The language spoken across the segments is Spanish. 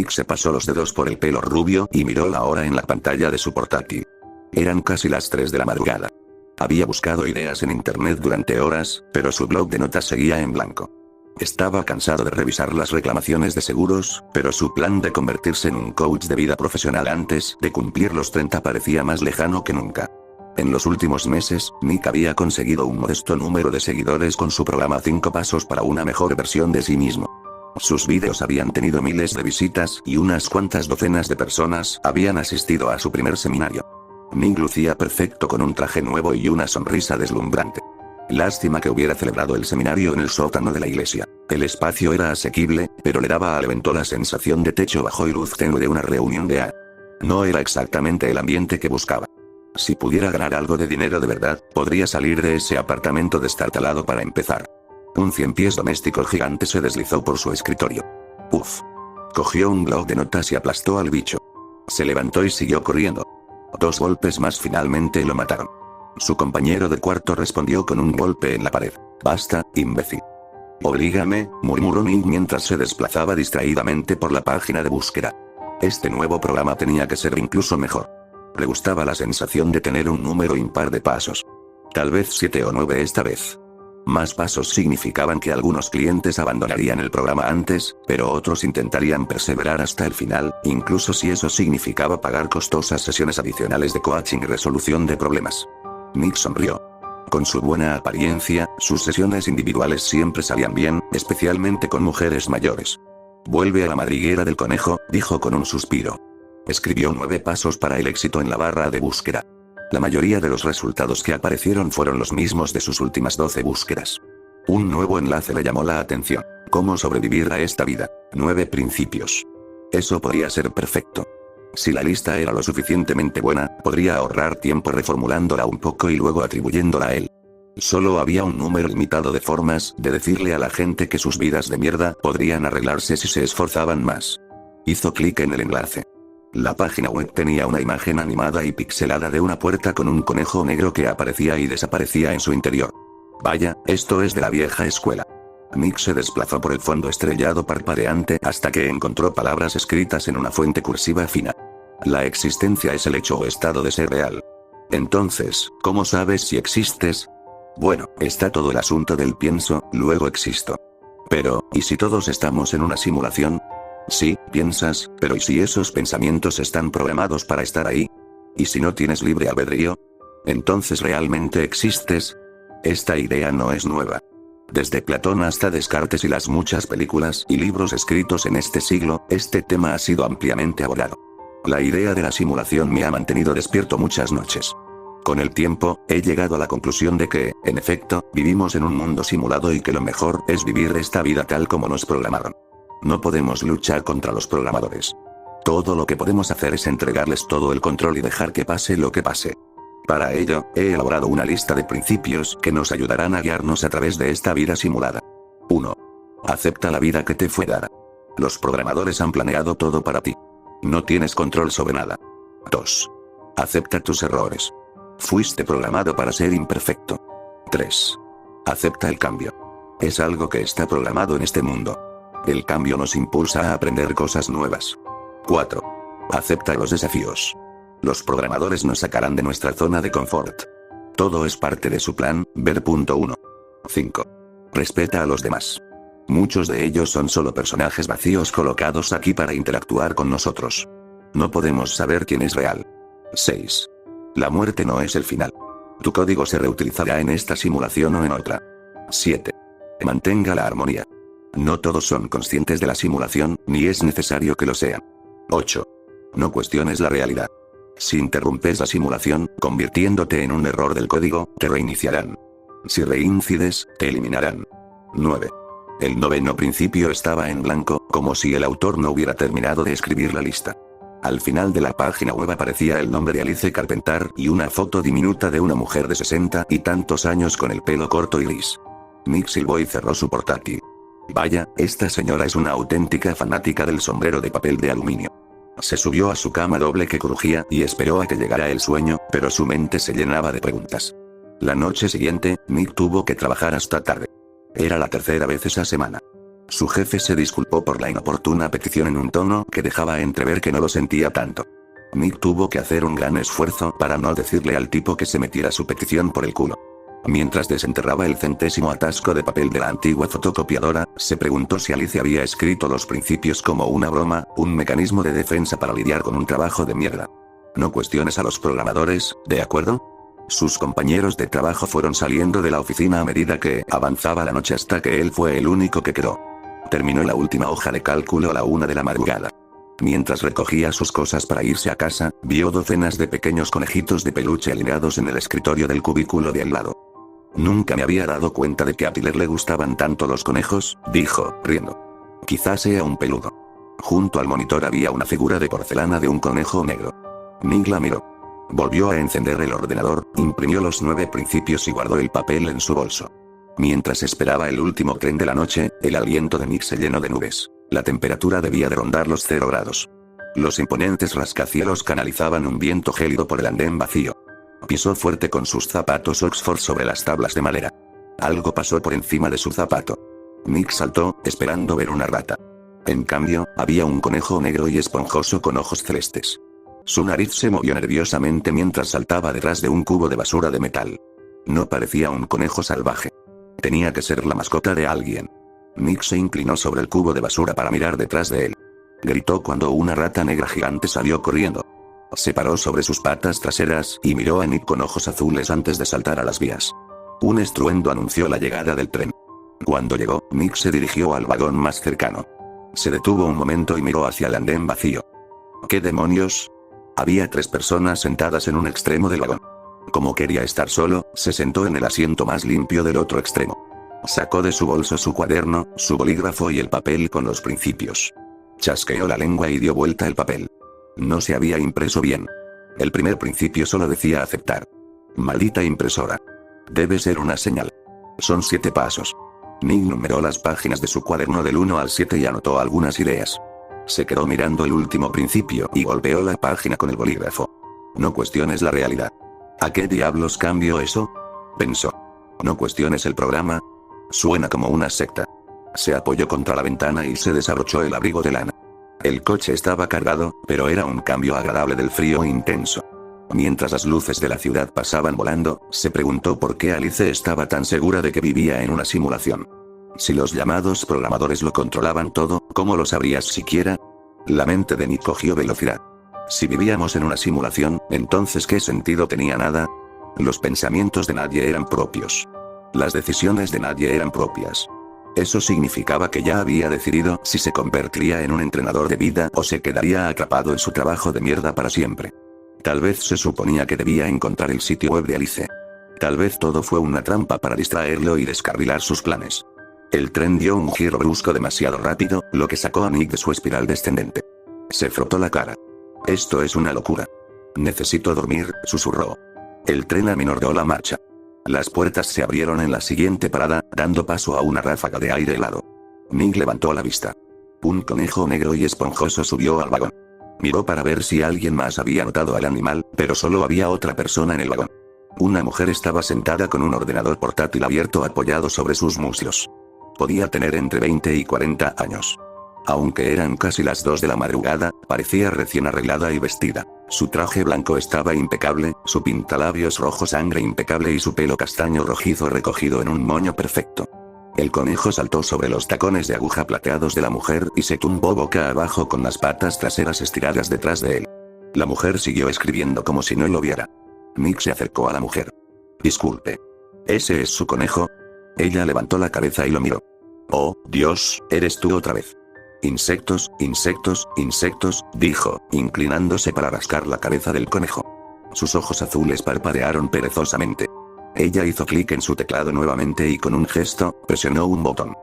Nick se pasó los dedos por el pelo rubio y miró la hora en la pantalla de su portátil. Eran casi las 3 de la madrugada. Había buscado ideas en internet durante horas, pero su blog de notas seguía en blanco. Estaba cansado de revisar las reclamaciones de seguros, pero su plan de convertirse en un coach de vida profesional antes de cumplir los 30 parecía más lejano que nunca. En los últimos meses, Nick había conseguido un modesto número de seguidores con su programa 5 pasos para una mejor versión de sí mismo. Sus vídeos habían tenido miles de visitas y unas cuantas docenas de personas habían asistido a su primer seminario. Nick lucía perfecto con un traje nuevo y una sonrisa deslumbrante. Lástima que hubiera celebrado el seminario en el sótano de la iglesia. El espacio era asequible, pero le daba al evento la sensación de techo bajo y luz tenue de una reunión de No era exactamente el ambiente que buscaba. Si pudiera ganar algo de dinero de verdad, podría salir de ese apartamento destartalado para empezar. Un 100 pies doméstico gigante se deslizó por su escritorio. Uf. Cogió un bloc de notas y aplastó al bicho. Se levantó y siguió corriendo. 2 golpes más finalmente lo mataron. Su compañero de cuarto respondió con un golpe en la pared. Basta, imbécil. Oblígame, murmuró Nick mientras se desplazaba distraídamente por la página de búsqueda. Este nuevo programa tenía que ser incluso mejor. Le gustaba la sensación de tener un número impar de pasos. Tal vez 7 o 9 esta vez. Más pasos significaban que algunos clientes abandonarían el programa antes, pero otros intentarían perseverar hasta el final, incluso si eso significaba pagar costosas sesiones adicionales de coaching y resolución de problemas. Nick sonrió. Con su buena apariencia, sus sesiones individuales siempre salían bien, especialmente con mujeres mayores. Vuelve a la madriguera del conejo, dijo con un suspiro. Escribió 9 pasos para el éxito en la barra de búsqueda. La mayoría de los resultados que aparecieron fueron los mismos de sus últimas 12 búsquedas. Un nuevo enlace le llamó la atención. Cómo sobrevivir a esta vida. 9 principios. Eso podría ser perfecto. Si la lista era lo suficientemente buena, podría ahorrar tiempo reformulándola un poco y luego atribuyéndola a él. Solo había un número limitado de formas de decirle a la gente que sus vidas de mierda podrían arreglarse si se esforzaban más. Hizo clic en el enlace. La página web tenía una imagen animada y pixelada de una puerta con un conejo negro que aparecía y desaparecía en su interior. Vaya, esto es de la vieja escuela. Nick se desplazó por el fondo estrellado parpadeante hasta que encontró palabras escritas en una fuente cursiva fina. La existencia es el hecho o estado de ser real. Entonces, ¿cómo sabes si existes? Bueno, está todo el asunto del pienso, luego existo. Pero, ¿y si todos estamos en una simulación? Sí, piensas, pero ¿y si esos pensamientos están programados para estar ahí? ¿Y si no tienes libre albedrío? ¿Entonces realmente existes? Esta idea no es nueva. Desde Platón hasta Descartes y las muchas películas y libros escritos en este siglo, este tema ha sido ampliamente abordado. La idea de la simulación me ha mantenido despierto muchas noches. Con el tiempo, he llegado a la conclusión de que, en efecto, vivimos en un mundo simulado y que lo mejor es vivir esta vida tal como nos programaron. No podemos luchar contra los programadores. Todo lo que podemos hacer es entregarles todo el control y dejar que pase lo que pase. Para ello, he elaborado una lista de principios que nos ayudarán a guiarnos a través de esta vida simulada. 1. Acepta la vida que te fue dada. Los programadores han planeado todo para ti. No tienes control sobre nada. 2. Acepta tus errores. Fuiste programado para ser imperfecto. 3. Acepta el cambio. Es algo que está programado en este mundo. El cambio nos impulsa a aprender cosas nuevas. 4. Acepta los desafíos. Los programadores nos sacarán de nuestra zona de confort. Todo es parte de su plan, ver punto 1. 5. Respeta a los demás. Muchos de ellos son solo personajes vacíos colocados aquí para interactuar con nosotros. No podemos saber quién es real. 6. La muerte no es el final. Tu código se reutilizará en esta simulación o en otra. 7. Mantenga la armonía. No todos son conscientes de la simulación, ni es necesario que lo sean. 8. No cuestiones la realidad. Si interrumpes la simulación, convirtiéndote en un error del código, te reiniciarán. Si reincides, te eliminarán. 9. El 9º principio estaba en blanco, como si el autor no hubiera terminado de escribir la lista. Al final de la página web aparecía el nombre de Alice Carpenter y una foto diminuta de una mujer de 60 y tantos años con el pelo corto y gris. Nick silbó y cerró su portátil. Vaya, esta señora es una auténtica fanática del sombrero de papel de aluminio. Se subió a su cama doble que crujía y esperó a que llegara el sueño, pero su mente se llenaba de preguntas. La noche siguiente, Nick tuvo que trabajar hasta tarde. Era la tercera vez esa semana. Su jefe se disculpó por la inoportuna petición en un tono que dejaba entrever que no lo sentía tanto. Nick tuvo que hacer un gran esfuerzo para no decirle al tipo que se metiera su petición por el culo. Mientras desenterraba el centésimo atasco de papel de la antigua fotocopiadora, se preguntó si Alice había escrito los principios como una broma, un mecanismo de defensa para lidiar con un trabajo de mierda. No cuestiones a los programadores, ¿de acuerdo? Sus compañeros de trabajo fueron saliendo de la oficina a medida que avanzaba la noche hasta que él fue el único que quedó. Terminó la última hoja de cálculo a la 1 de la madrugada. Mientras recogía sus cosas para irse a casa, vio docenas de pequeños conejitos de peluche alineados en el escritorio del cubículo de al lado. Nunca me había dado cuenta de que a Tyler le gustaban tanto los conejos, dijo, riendo. Quizás sea un peludo. Junto al monitor había una figura de porcelana de un conejo negro. Nick la miró. Volvió a encender el ordenador, imprimió los 9 principios y guardó el papel en su bolso. Mientras esperaba el último tren de la noche, el aliento de Nick se llenó de nubes. La temperatura debía de rondar los 0 grados. Los imponentes rascacielos canalizaban un viento gélido por el andén vacío. Pisó fuerte con sus zapatos Oxford sobre las tablas de madera. Algo pasó por encima de su zapato. Nick saltó, esperando ver una rata. En cambio, había un conejo negro y esponjoso con ojos celestes. Su nariz se movió nerviosamente mientras saltaba detrás de un cubo de basura de metal. No parecía un conejo salvaje. Tenía que ser la mascota de alguien. Nick se inclinó sobre el cubo de basura para mirar detrás de él. Gritó cuando una rata negra gigante salió corriendo. Se paró sobre sus patas traseras y miró a Nick con ojos azules antes de saltar a las vías. Un estruendo anunció la llegada del tren. Cuando llegó, Nick se dirigió al vagón más cercano. Se detuvo un momento y miró hacia el andén vacío. ¿Qué demonios? Había 3 personas sentadas en un extremo del vagón. Como quería estar solo, se sentó en el asiento más limpio del otro extremo. Sacó de su bolso su cuaderno, su bolígrafo y el papel con los principios. Chasqueó la lengua y dio vuelta el papel. No se había impreso bien. El primer principio solo decía aceptar. Maldita impresora. Debe ser una señal. Son 7 pasos. Nick numeró las páginas de su cuaderno del 1 al 7 y anotó algunas ideas. Se quedó mirando el último principio y golpeó la página con el bolígrafo. No cuestiones la realidad. ¿A qué diablos cambio eso? Pensó. No cuestiones el programa. Suena como una secta. Se apoyó contra la ventana y se desabrochó el abrigo de lana. El coche estaba cargado, pero era un cambio agradable del frío intenso. Mientras las luces de la ciudad pasaban volando, se preguntó por qué Alice estaba tan segura de que vivía en una simulación. Si los llamados programadores lo controlaban todo, ¿cómo lo sabrías siquiera? La mente de Nick cogió velocidad. Si vivíamos en una simulación, entonces ¿qué sentido tenía nada? Los pensamientos de nadie eran propios. Las decisiones de nadie eran propias. Eso significaba que ya había decidido si se convertiría en un entrenador de vida o se quedaría atrapado en su trabajo de mierda para siempre. Tal vez se suponía que debía encontrar el sitio web de Alice. Tal vez todo fue una trampa para distraerlo y descarrilar sus planes. El tren dio un giro brusco demasiado rápido, lo que sacó a Nick de su espiral descendente. Se frotó la cara. Esto es una locura. Necesito dormir, susurró. El tren aminoró la marcha. Las puertas se abrieron en la siguiente parada, dando paso a una ráfaga de aire helado. Nick levantó la vista. Un conejo negro y esponjoso subió al vagón. Miró para ver si alguien más había notado al animal, pero solo había otra persona en el vagón. Una mujer estaba sentada con un ordenador portátil abierto apoyado sobre sus muslos. Podía tener entre 20 y 40 años. Aunque eran casi las 2 de la madrugada, parecía recién arreglada y vestida. Su traje blanco estaba impecable, su pintalabios rojo sangre impecable y su pelo castaño rojizo recogido en un moño perfecto. El conejo saltó sobre los tacones de aguja plateados de la mujer y se tumbó boca abajo con las patas traseras estiradas detrás de él. La mujer siguió escribiendo como si no lo viera. Nick se acercó a la mujer. Disculpe. ¿Ese es su conejo? Ella levantó la cabeza y lo miró. Oh, Dios, ¿eres tú otra vez? Insectos, insectos, insectos, dijo, inclinándose para rascar la cabeza del conejo. Sus ojos azules parpadearon perezosamente. Ella hizo clic en su teclado nuevamente y con un gesto, presionó un botón.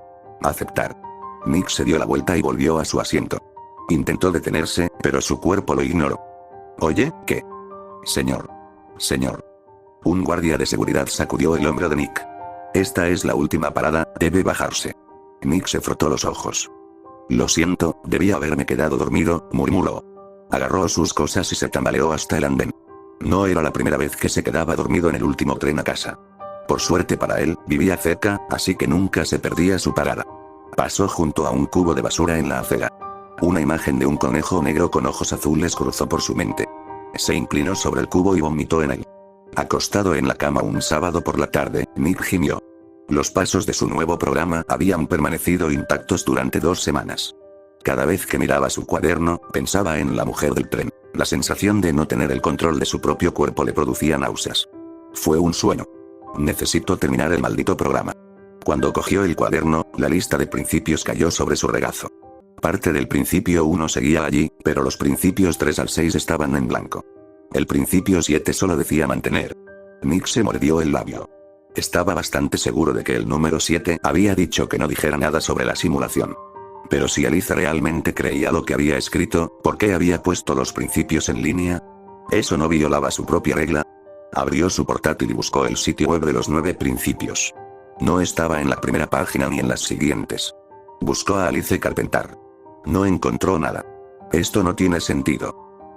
Aceptar. Nick se dio la vuelta y volvió a su asiento. Intentó detenerse, pero su cuerpo lo ignoró. Oye, ¿qué? Señor. Señor. Un guardia de seguridad sacudió el hombro de Nick. Esta es la última parada, debe bajarse. Nick se frotó los ojos. Lo siento, debía haberme quedado dormido, murmuró. Agarró sus cosas y se tambaleó hasta el andén. No era la primera vez que se quedaba dormido en el último tren a casa. Por suerte para él, vivía cerca, así que nunca se perdía su parada. Pasó junto a un cubo de basura en la acera. Una imagen de un conejo negro con ojos azules cruzó por su mente. Se inclinó sobre el cubo y vomitó en él. Acostado en la cama un sábado por la tarde, Nick gimió. Los pasos de su nuevo programa habían permanecido intactos durante 2 semanas. Cada vez que miraba su cuaderno, pensaba en la mujer del tren. La sensación de no tener el control de su propio cuerpo le producía náuseas. Fue un sueño. Necesito terminar el maldito programa. Cuando cogió el cuaderno, la lista de principios cayó sobre su regazo. Parte del principio 1 seguía allí, pero los principios 3 al 6 estaban en blanco. El principio 7 solo decía mantener. Nick se mordió el labio. Estaba bastante seguro de que el número 7 había dicho que no dijera nada sobre la simulación. Pero si Alice realmente creía lo que había escrito, ¿por qué había puesto los principios en línea? ¿Eso no violaba su propia regla? Abrió su portátil y buscó el sitio web de los 9 principios. No estaba en la primera página ni en las siguientes. Buscó a Alice Carpenter. No encontró nada. Esto no tiene sentido.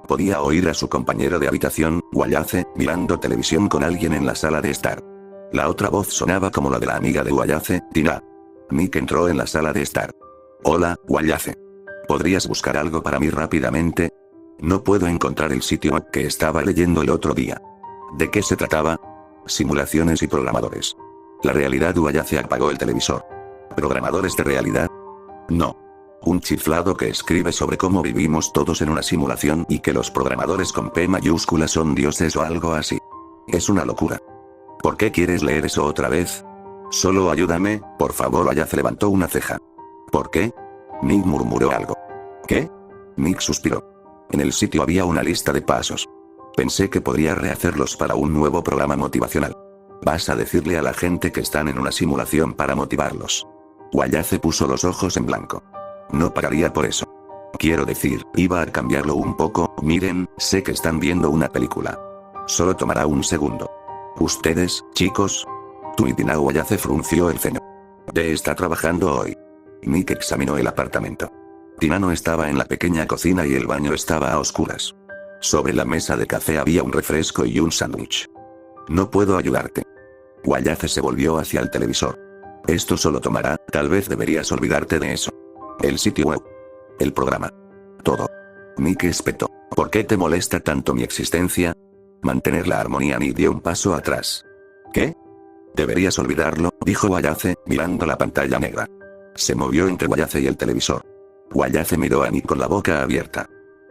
Podía oír a su compañero de habitación, Wallace, mirando televisión con alguien en la sala de estar. La otra voz sonaba como la de la amiga de Wallace, Tina. Nick entró en la sala de estar. Hola, Wallace. ¿Podrías buscar algo para mí rápidamente? No puedo encontrar el sitio web que estaba leyendo el otro día. ¿De qué se trataba? Simulaciones y programadores. La realidad. Wallace apagó el televisor. ¿Programadores de realidad? No. Un chiflado que escribe sobre cómo vivimos todos en una simulación y que los programadores con P mayúscula son dioses o algo así. Es una locura. ¿Por qué quieres leer eso otra vez? Solo ayúdame, por favor. Wallace levantó una ceja. ¿Por qué? Nick murmuró algo. ¿Qué? Nick suspiró. En el sitio había una lista de pasos. Pensé que podría rehacerlos para un nuevo programa motivacional. Vas a decirle a la gente que están en una simulación para motivarlos. Wallace puso los ojos en blanco. No pagaría por eso. Quiero decir, iba a cambiarlo un poco. Miren, sé que están viendo una película. Solo tomará un segundo. ¿Ustedes, chicos? Tú y Tina. Wallace frunció el ceño. ¿De está trabajando hoy? Nick examinó el apartamento. Tina no estaba en la pequeña cocina y el baño estaba a oscuras. Sobre la mesa de café había un refresco y un sándwich. No puedo ayudarte. Wallace se volvió hacia el televisor. Esto solo tomará, tal vez deberías olvidarte de eso. El sitio web. El programa. Todo. Nick espetó. ¿Por qué te molesta tanto mi existencia? Mantener la armonía. Nick dio un paso atrás. ¿Qué? Deberías olvidarlo, dijo Wallace, mirando la pantalla negra. Se movió entre Wallace y el televisor. Wallace miró a Nick con la boca abierta.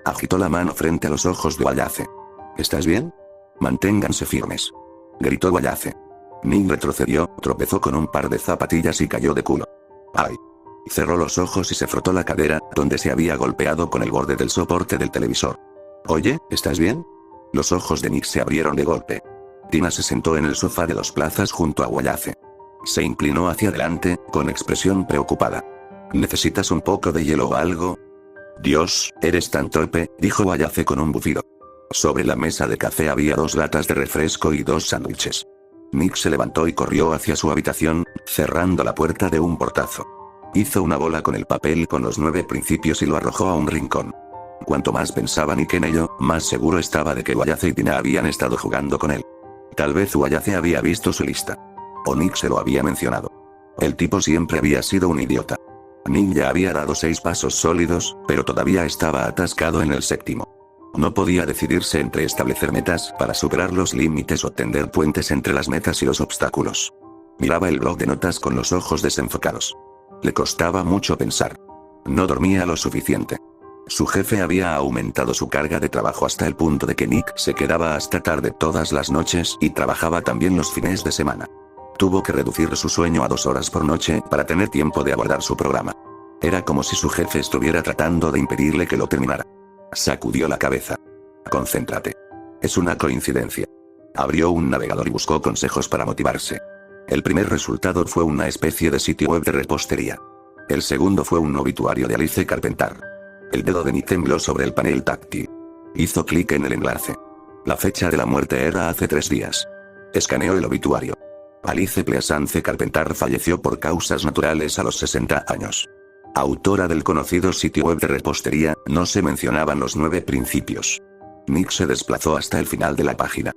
Agitó la mano frente a los ojos de Wallace. ¿Estás bien? Manténganse firmes. Gritó Wallace. Nick retrocedió, tropezó con un par de zapatillas y cayó de culo. ¡Ay! Cerró los ojos y se frotó la cadera, donde se había golpeado con el borde del soporte del televisor. Oye, ¿estás bien? Los ojos de Nick se abrieron de golpe. Tina se sentó en el sofá de 2 plazas junto a Wallace. Se inclinó hacia adelante, con expresión preocupada. ¿Necesitas un poco de hielo o algo? Dios, eres tan torpe, dijo Wallace con un bufido. Sobre la mesa de café había 2 latas de refresco y 2 sándwiches. Nick se levantó y corrió hacia su habitación, cerrando la puerta de un portazo. Hizo una bola con el papel con los 9 principios y lo arrojó a un rincón. Cuanto más pensaba Nick en ello, más seguro estaba de que Wallace y Tina habían estado jugando con él. Tal vez Wallace había visto su lista. O Nick se lo había mencionado. El tipo siempre había sido un idiota. Nick ya había dado 6 pasos sólidos, pero todavía estaba atascado en el 7º. No podía decidirse entre establecer metas para superar los límites o tender puentes entre las metas y los obstáculos. Miraba el blog de notas con los ojos desenfocados. Le costaba mucho pensar. No dormía lo suficiente. Su jefe había aumentado su carga de trabajo hasta el punto de que Nick se quedaba hasta tarde todas las noches y trabajaba también los fines de semana. Tuvo que reducir su sueño a 2 horas por noche para tener tiempo de abordar su programa. Era como si su jefe estuviera tratando de impedirle que lo terminara. Sacudió la cabeza. Concéntrate. Es una coincidencia. Abrió un navegador y buscó consejos para motivarse. El primer resultado fue una especie de sitio web de repostería. El segundo fue un obituario de Alice Carpenter. El dedo de Nick tembló sobre el panel táctil. Hizo clic en el enlace. La fecha de la muerte era hace 3 días. Escaneó el obituario. Alice Pleasance Carpenter falleció por causas naturales a los 60 años. Autora del conocido sitio web de repostería, no se mencionaban los 9 principios. Nick se desplazó hasta el final de la página.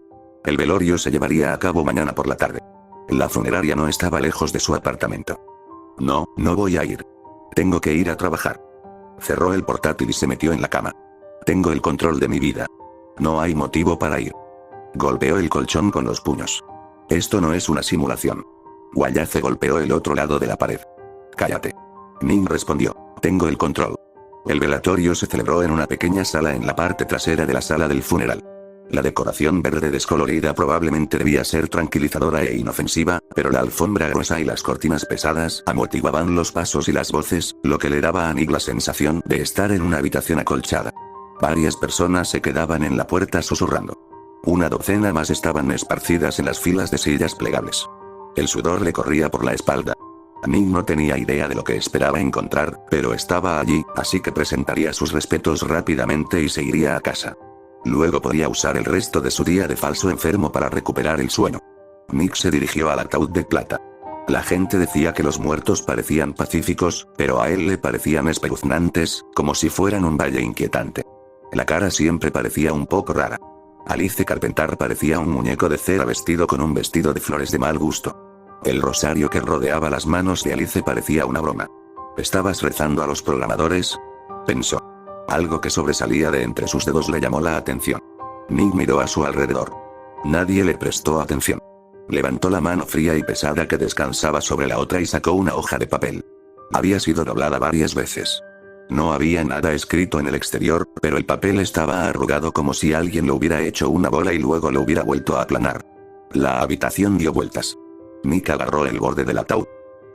El velorio se llevaría a cabo mañana por la tarde. La funeraria no estaba lejos de su apartamento. No voy a ir. Tengo que ir a trabajar. Cerró el portátil y se metió en la cama. Tengo el control de mi vida. No hay motivo para ir. Golpeó el colchón con los puños. Esto no es una simulación. Wallace golpeó el otro lado de la pared. Cállate. Nick respondió. Tengo el control. El velatorio se celebró en una pequeña sala en la parte trasera de la sala del funeral. La decoración verde descolorida probablemente debía ser tranquilizadora e inofensiva, pero la alfombra gruesa y las cortinas pesadas amortiguaban los pasos y las voces, lo que le daba a Nick la sensación de estar en una habitación acolchada. Varias personas se quedaban en la puerta susurrando. Una docena más estaban esparcidas en las filas de sillas plegables. El sudor le corría por la espalda. Nick no tenía idea de lo que esperaba encontrar, pero estaba allí, así que presentaría sus respetos rápidamente y se iría a casa. Luego podía usar el resto de su día de falso enfermo para recuperar el sueño. Nick se dirigió al ataúd de plata. La gente decía que los muertos parecían pacíficos, pero a él le parecían espeluznantes, como si fueran un valle inquietante. La cara siempre parecía un poco rara. Alice Carpenter parecía un muñeco de cera vestido con un vestido de flores de mal gusto. El rosario que rodeaba las manos de Alice parecía una broma. ¿Estabas rezando a los programadores?, pensó. Algo que sobresalía de entre sus dedos le llamó la atención. Nick miró a su alrededor. Nadie le prestó atención. Levantó la mano fría y pesada que descansaba sobre la otra y sacó una hoja de papel. Había sido doblada varias veces. No había nada escrito en el exterior, pero el papel estaba arrugado como si alguien lo hubiera hecho una bola y luego lo hubiera vuelto a aplanar. La habitación dio vueltas. Nick agarró el borde del ataúd.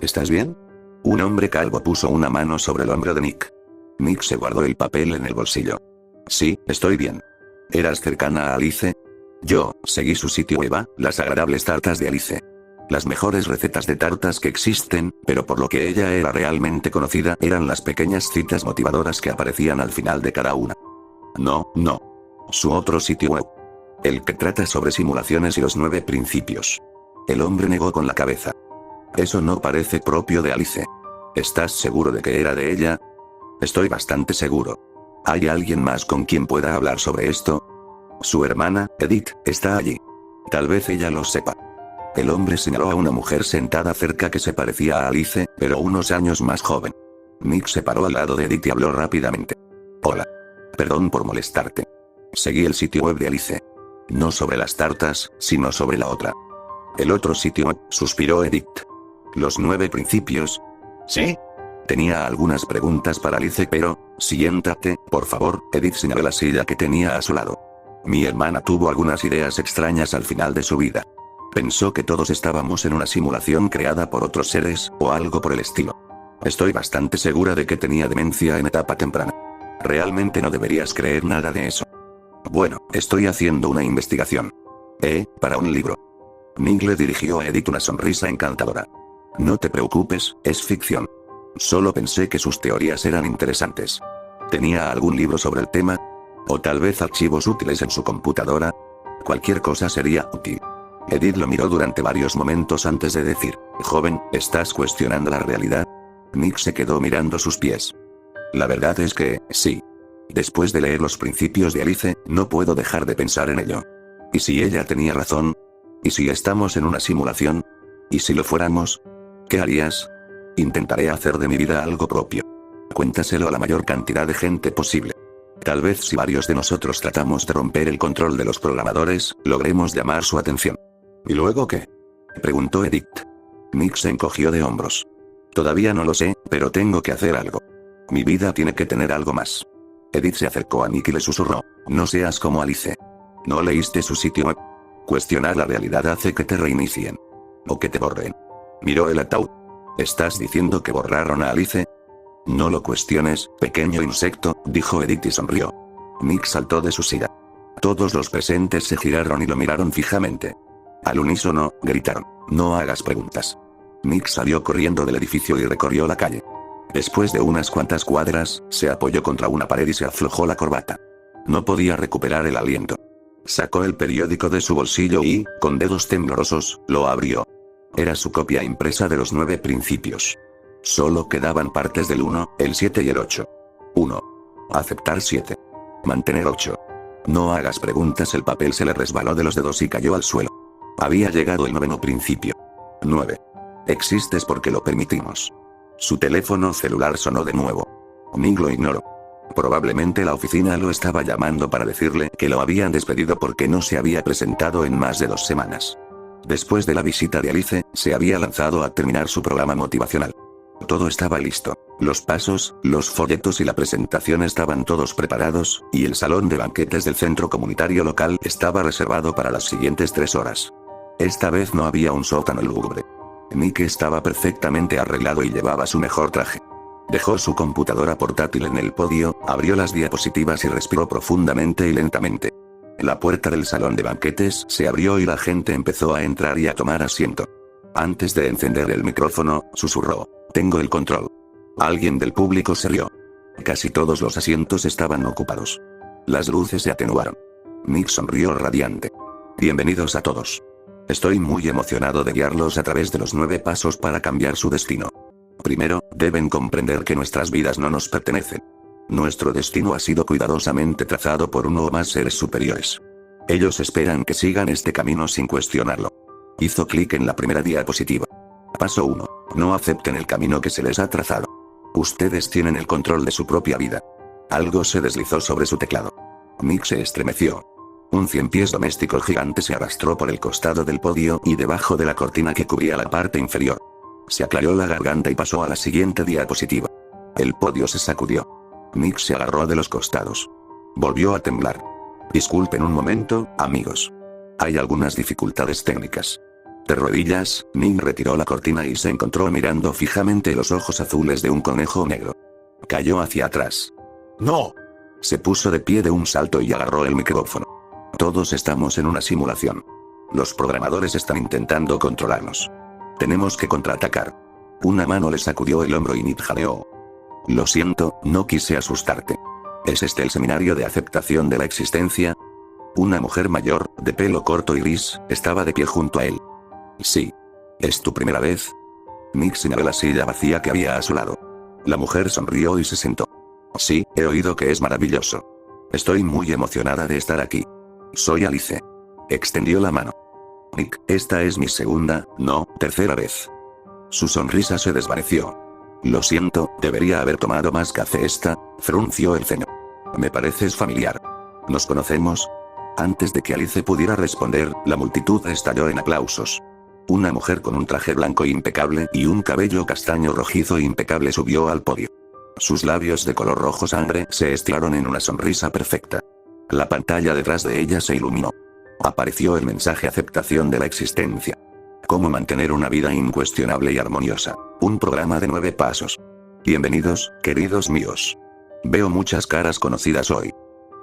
¿Estás bien? Un hombre calvo puso una mano sobre el hombro de Nick. Nick se guardó el papel en el bolsillo. Sí, estoy bien. ¿Eras cercana a Alice? Yo seguí su sitio web, las agradables tartas de Alice. Las mejores recetas de tartas que existen, pero por lo que ella era realmente conocida eran las pequeñas citas motivadoras que aparecían al final de cada una. No. Su otro sitio web. El que trata sobre simulaciones y los 9 principios. El hombre negó con la cabeza. Eso no parece propio de Alice. ¿Estás seguro de que era de ella? Estoy bastante seguro. ¿Hay alguien más con quien pueda hablar sobre esto? Su hermana, Edith, está allí. Tal vez ella lo sepa. El hombre señaló a una mujer sentada cerca que se parecía a Alice, pero unos años más joven. Nick se paró al lado de Edith y habló rápidamente. Hola. Perdón por molestarte. Seguí el sitio web de Alice. No sobre las tartas, sino sobre la otra. El otro sitio web, suspiró Edith. ¿Los 9 principios? ¿Sí? Tenía algunas preguntas para Alice, pero, siéntate, por favor, Edith señaló la silla que tenía a su lado. Mi hermana tuvo algunas ideas extrañas al final de su vida. Pensó que todos estábamos en una simulación creada por otros seres, o algo por el estilo. Estoy bastante segura de que tenía demencia en etapa temprana. Realmente no deberías creer nada de eso. Bueno, estoy haciendo una investigación. Para un libro. Nick le dirigió a Edith una sonrisa encantadora. No te preocupes, es ficción. Solo pensé que sus teorías eran interesantes. ¿Tenía algún libro sobre el tema? ¿O tal vez archivos útiles en su computadora? Cualquier cosa sería útil. Edith lo miró durante varios momentos antes de decir, joven, ¿estás cuestionando la realidad? Nick se quedó mirando sus pies. La verdad es que, sí. Después de leer los principios de Alice, no puedo dejar de pensar en ello. ¿Y si ella tenía razón? ¿Y si estamos en una simulación? ¿Y si lo fuéramos? ¿Qué harías? Intentaré hacer de mi vida algo propio. Cuéntaselo a la mayor cantidad de gente posible. Tal vez si varios de nosotros tratamos de romper el control de los programadores, logremos llamar su atención. ¿Y luego qué?, preguntó Edith. Nick se encogió de hombros. Todavía no lo sé, pero tengo que hacer algo. Mi vida tiene que tener algo más. Edith se acercó a Nick y le susurró, no seas como Alice. ¿No leíste su sitio web? Cuestionar la realidad hace que te reinicien. O que te borren. Miró el ataúd. ¿Estás diciendo que borraron a Alice? No lo cuestiones, pequeño insecto, dijo Edith y sonrió. Nick saltó de su silla. Todos los presentes se giraron y lo miraron fijamente. Al unísono, gritaron, no hagas preguntas. Nick salió corriendo del edificio y recorrió la calle. Después de unas cuantas cuadras, se apoyó contra una pared y se aflojó la corbata. No podía recuperar el aliento. Sacó el periódico de su bolsillo y, con dedos temblorosos, lo abrió. Era su copia impresa de los 9 principios. Solo quedaban partes del 1, el 7 y el 8. 1. Aceptar 7. Mantener 8. No hagas preguntas. El papel se le resbaló de los dedos y cayó al suelo. Había llegado el 9º principio. 9. Existes porque lo permitimos. Su teléfono celular sonó de nuevo. Nick lo ignoró. Probablemente la oficina lo estaba llamando para decirle que lo habían despedido porque no se había presentado en más de 2 semanas. Después de la visita de Alice, se había lanzado a terminar su programa motivacional. Todo estaba listo. Los pasos, los folletos y la presentación estaban todos preparados, y el salón de banquetes del centro comunitario local estaba reservado para las siguientes 3 horas. Esta vez no había un sótano lúgubre. Nick estaba perfectamente arreglado y llevaba su mejor traje. Dejó su computadora portátil en el podio, abrió las diapositivas y respiró profundamente y lentamente. La puerta del salón de banquetes se abrió y la gente empezó a entrar y a tomar asiento. Antes de encender el micrófono, susurró: «Tengo el control». Alguien del público se rió. Casi todos los asientos estaban ocupados. Las luces se atenuaron. Nick sonrió radiante. «Bienvenidos a todos. Estoy muy emocionado de guiarlos a través de los 9 pasos para cambiar su destino. Primero, deben comprender que nuestras vidas no nos pertenecen. Nuestro destino ha sido cuidadosamente trazado por uno o más seres superiores. Ellos esperan que sigan este camino sin cuestionarlo». Hizo clic en la primera diapositiva. Paso 1. No acepten el camino que se les ha trazado. Ustedes tienen el control de su propia vida. Algo se deslizó sobre su teclado. Nick se estremeció. Un 100 pies doméstico gigante se arrastró por el costado del podio y debajo de la cortina que cubría la parte inferior. Se aclaró la garganta y pasó a la siguiente diapositiva. El podio se sacudió. Nick se agarró de los costados. Volvió a temblar. «Disculpen un momento, amigos. Hay algunas dificultades técnicas». De rodillas, Nick retiró la cortina y se encontró mirando fijamente los ojos azules de un conejo negro. Cayó hacia atrás. «¡No!». Se puso de pie de un salto y agarró el micrófono. «Todos estamos en una simulación. Los programadores están intentando controlarnos. Tenemos que contraatacar». Una mano le sacudió el hombro y Nick jadeó. «Lo siento, no quise asustarte. ¿Es este el seminario de aceptación de la existencia?». Una mujer mayor, de pelo corto y gris, estaba de pie junto a él. «Sí. ¿Es tu primera vez?». Nick señaló la silla vacía que había a su lado. La mujer sonrió y se sentó. «Sí, he oído que es maravilloso. Estoy muy emocionada de estar aquí. Soy Alice». Extendió la mano. «Nick, esta es mi segunda, no, tercera vez». Su sonrisa se desvaneció. «Lo siento, debería haber tomado más café frunció el ceño. «Me pareces familiar. ¿Nos conocemos?». Antes de que Alice pudiera responder, la multitud estalló en aplausos. Una mujer con un traje blanco impecable y un cabello castaño rojizo impecable subió al podio. Sus labios de color rojo sangre se estiraron en una sonrisa perfecta. La pantalla detrás de ella se iluminó. Apareció el mensaje: aceptación de la existencia. Cómo mantener una vida incuestionable y armoniosa. Un programa de 9 pasos. Bienvenidos, queridos míos. Veo muchas caras conocidas hoy.